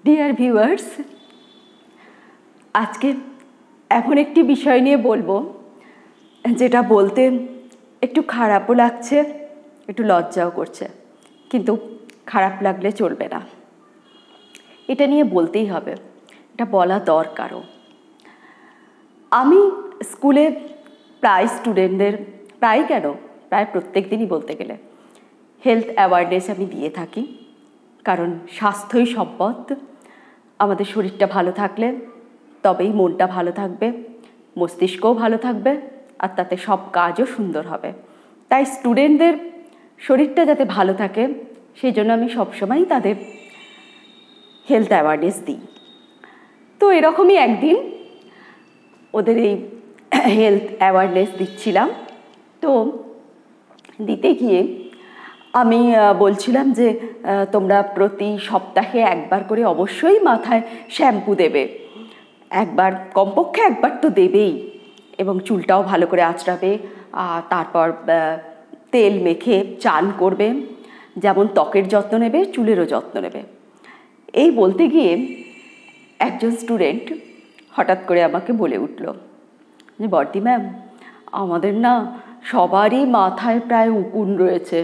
Dear viewers, আজকে এমন একটি বিষয় নিয়ে বলবো যেটা বলতে একটু খারাপও লাগছে, একটু লজ্জাও করছে, কিন্তু খারাপ লাগলে চলবে না। এটা নিয়ে বলতেই হবে, এটা বলা দরকারও। আমি স্কুলে প্রায় স্টুডেন্টদের, প্রায় প্রত্যেক দিনই বলতে গেলে হেলথ অ্যাওয়ারনেস আমি দিয়ে থাকি। কারণ স্বাস্থ্যই সম্পদ। আমাদের শরীরটা ভালো থাকলে তবেই মনটা ভালো থাকবে, মস্তিষ্কও ভালো থাকবে, আর তাতে সব কাজও সুন্দর হবে। তাই স্টুডেন্টদের শরীরটা যাতে ভালো থাকে সেই জন্য আমি সবসময়ই তাদের হেলথ অ্যাওয়ারনেস দিই। তো এরকমই একদিন ওদের এই হেলথ অ্যাওয়ারনেস দিচ্ছিলাম। তো দিতে গিয়ে আমি বলছিলাম যে তোমরা প্রতি সপ্তাহে একবার করে অবশ্যই মাথায় শ্যাম্পু দেবে, কমপক্ষে একবার তো দেবেই, এবং চুলটাও ভালো করে আঁচড়াবে। তারপর তেল মেখে চান করবে, যেমন ত্বকের যত্ন নেবে চুলেরও যত্ন নেবে। এই বলতে গিয়ে একজন স্টুডেন্ট হঠাৎ করে আমাকে বলে উঠল যে বর্দি ম্যাম, আমাদের না সবারই মাথায় প্রায় উকুন রয়েছে।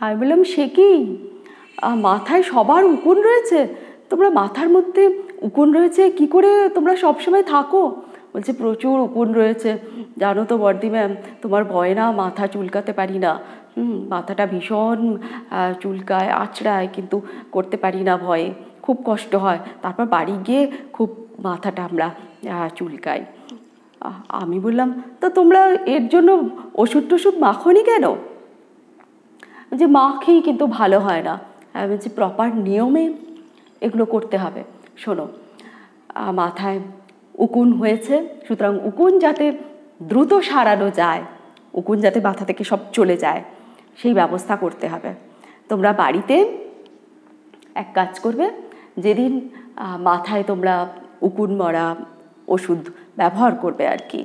আমি বললাম, সে কি, মাথায় সবার উকুন রয়েছে? তোমরা মাথার মধ্যে উকুন রয়েছে কি করে তোমরা সবসময় থাকো? বলছে প্রচুর উকুন রয়েছে, জানো তো বর্দি ম্যাম, তোমার ভয়ে না মাথা চুলকাতে পারি না। মাথাটা ভীষণ চুলকায়, আঁচড়ায়, কিন্তু করতে পারি না ভয়ে, খুব কষ্ট হয়। তারপর বাড়ি গিয়ে খুব মাথাটা আমরা চুলকাই। আমি বললাম, তো তোমরা এর জন্য ওষুধ টষুধ মাখোনি কেন? যে মাখেই কিন্তু ভালো হয় না। আমি বলছি প্রপার নিয়মে এগুলো করতে হবে। শোনো, মাথায় উকুন হয়েছে, সুতরাং উকুন যাতে দ্রুত সারানো যায়, উকুন যাতে মাথা থেকে সব চলে যায়, সেই ব্যবস্থা করতে হবে। তোমরা বাড়িতে এক কাজ করবে, যেদিন মাথায় তোমরা উকুন মরা ওষুধ ব্যবহার করবে আর কি,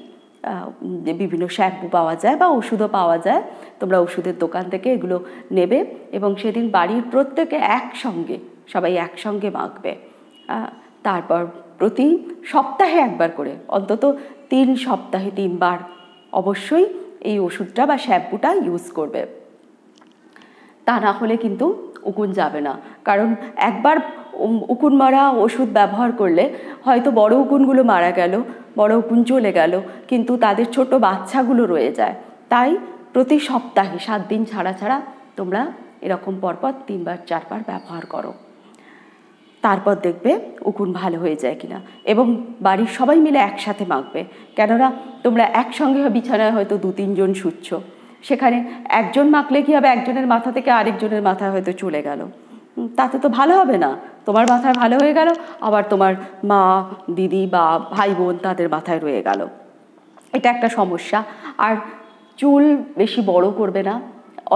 বিভিন্ন শ্যাম্পু পাওয়া যায় বা ওষুধও পাওয়া যায়, তোমরা ওষুধের দোকান থেকে এগুলো নেবে এবং সেদিন বাড়ির প্রত্যেকে সবাই একসঙ্গে মাখবে। তারপর প্রতি সপ্তাহে একবার করে, অন্তত 3 সপ্তাহে 3 বার অবশ্যই এই ওষুধটা বা শ্যাম্পুটা ইউজ করবে। তা না হলে কিন্তু উকুন যাবে না। কারণ একবার উকুন মারা ওষুধ ব্যবহার করলে হয়তো বড় উকুনগুলো মারা গেল, বড় উকুন চলে গেল, কিন্তু তাদের ছোট বাচ্চাগুলো রয়ে যায়। তাই প্রতি সপ্তাহে 7 দিন ছাড়া ছাড়া তোমরা এরকম পরপর 3 বার 4 বার ব্যবহার করো। তারপর দেখবে উকুন ভালো হয়ে যায় কিনা, এবং বাড়ির সবাই মিলে একসাথে মাখবে। কেননা তোমরা একসঙ্গে বিছানায় হয়তো 2-3 জন শুচ্ছ, সেখানে একজন মাখলে কি হবে, একজনের মাথা থেকে আরেকজনের মাথায় হয়তো চলে গেল, তাতে তো ভালো হবে না। তোমার মাথায় ভালো হয়ে গেল, আবার তোমার মা, দিদি বা ভাই বোন তাদের মাথায় রয়ে গেল। এটা একটা সমস্যা। আর চুল বেশি বড় করবে না।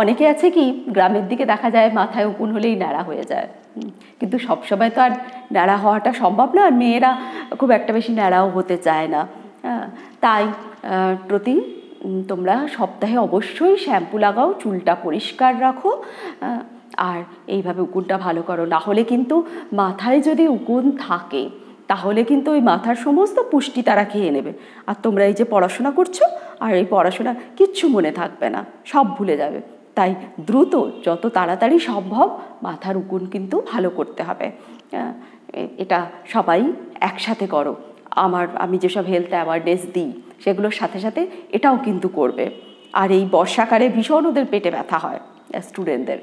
অনেকে আছে কি, গ্রামের দিকে দেখা যায় মাথায় উকুন হলেই ন্যাড়া হয়ে যায়, কিন্তু সবসময় তো আর ন্যাড়া হওয়াটা সম্ভব না, আর মেয়েরা খুব একটা বেশি ন্যাড়াও হতে চায় না। তাই প্রতি তোমরা সপ্তাহে অবশ্যই শ্যাম্পু লাগাও, চুলটা পরিষ্কার রাখো, আর এইভাবে উকুনটা ভালো করো। না হলে কিন্তু মাথায় যদি উকুন থাকে তাহলে কিন্তু ওই মাথার সমস্ত পুষ্টি তারা খেয়ে নেবে, আর তোমরা এই যে পড়াশোনা করছো, আর এই পড়াশোনা কিচ্ছু মনে থাকবে না, সব ভুলে যাবে। তাই দ্রুত, যত তাড়াতাড়ি সম্ভব মাথার উকুন কিন্তু ভালো করতে হবে। এটা সবাই একসাথে করো। আমি যেসব হেলথ অ্যাওয়ারনেস দিই সেগুলোর সাথে সাথে এটাও কিন্তু করবে। আর এই বর্ষাকালে ভীষণ ওদের পেটে ব্যথা হয় স্টুডেন্টদের,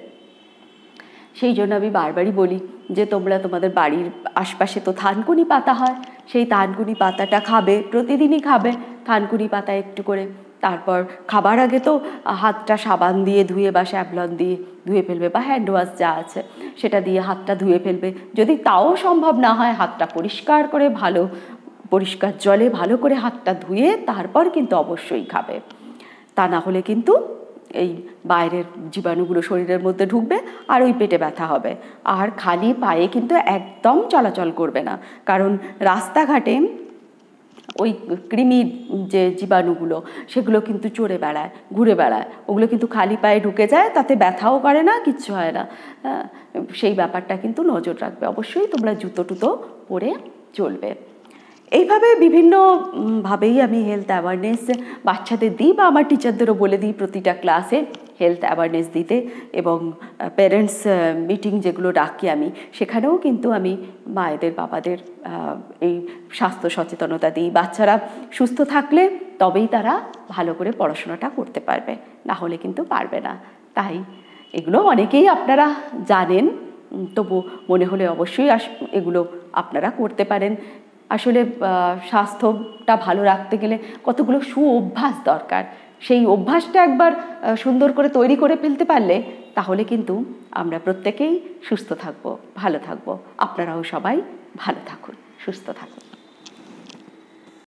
সেই জন্য আমি বারবারই বলি যে তোমরা তোমাদের বাড়ির আশপাশে তো থানকুনি পাতা হয়, সেই থানকুনি পাতাটা খাবে, প্রতিদিনই খাবে থানকুনি পাতা একটু করে। তারপর খাবার আগে তো হাতটা সাবান দিয়ে ধুয়ে বা স্যাভলন দিয়ে ধুয়ে ফেলবে, বা হ্যান্ড ওয়াশ যা আছে সেটা দিয়ে হাতটা ধুয়ে ফেলবে। যদি তাও সম্ভব না হয়, হাতটা পরিষ্কার করে পরিষ্কার জলে ভালো করে হাতটা ধুয়ে তারপর কিন্তু অবশ্যই খাবে। তা না হলে কিন্তু এই বাইরের জীবাণুগুলো শরীরের মধ্যে ঢুকবে আর ওই পেটে ব্যথা হবে। আর খালি পায়ে কিন্তু একদম চলাচল করবে না, কারণ রাস্তাঘাটে ওই কৃমির যে জীবাণুগুলো সেগুলো কিন্তু চড়ে বেড়ায়, ঘুরে বেড়ায়, ওগুলো কিন্তু খালি পায়ে ঢুকে যায়, তাতে ব্যথাও করে না, কিচ্ছু হয় না। সেই ব্যাপারটা কিন্তু নজর রাখবে। অবশ্যই তোমরা জুতো টুতো পরে চলবে। এইভাবে বিভিন্নভাবেই আমি হেলথ অ্যাওয়ারনেস বাচ্চাদের দিই, বা আমার টিচারদেরও বলে দিই প্রতিটা ক্লাসে হেলথ অ্যাওয়ারনেস দিতে। এবং প্যারেন্টস মিটিং যেগুলো ডাকি আমি, সেখানেও কিন্তু আমি মায়েদের বাবাদের এই স্বাস্থ্য সচেতনতা দিই। বাচ্চারা সুস্থ থাকলে তবেই তারা ভালো করে পড়াশোনাটা করতে পারবে, না হলে কিন্তু পারবে না। তাই এগুলো অনেকেই আপনারা জানেন, তবু মনে হলে অবশ্যই এগুলো আপনারা করতে পারেন। আসলে স্বাস্থ্যটা ভালো রাখতে গেলে কতগুলো অভ্যাস দরকার। সেই অভ্যাসটা একবার সুন্দর করে তৈরি করে ফেলতে পারলে তাহলে কিন্তু আমরা প্রত্যেকেই সুস্থ থাকবো, ভালো থাকবো। আপনারাও সবাই ভালো থাকুন, সুস্থ থাকুন।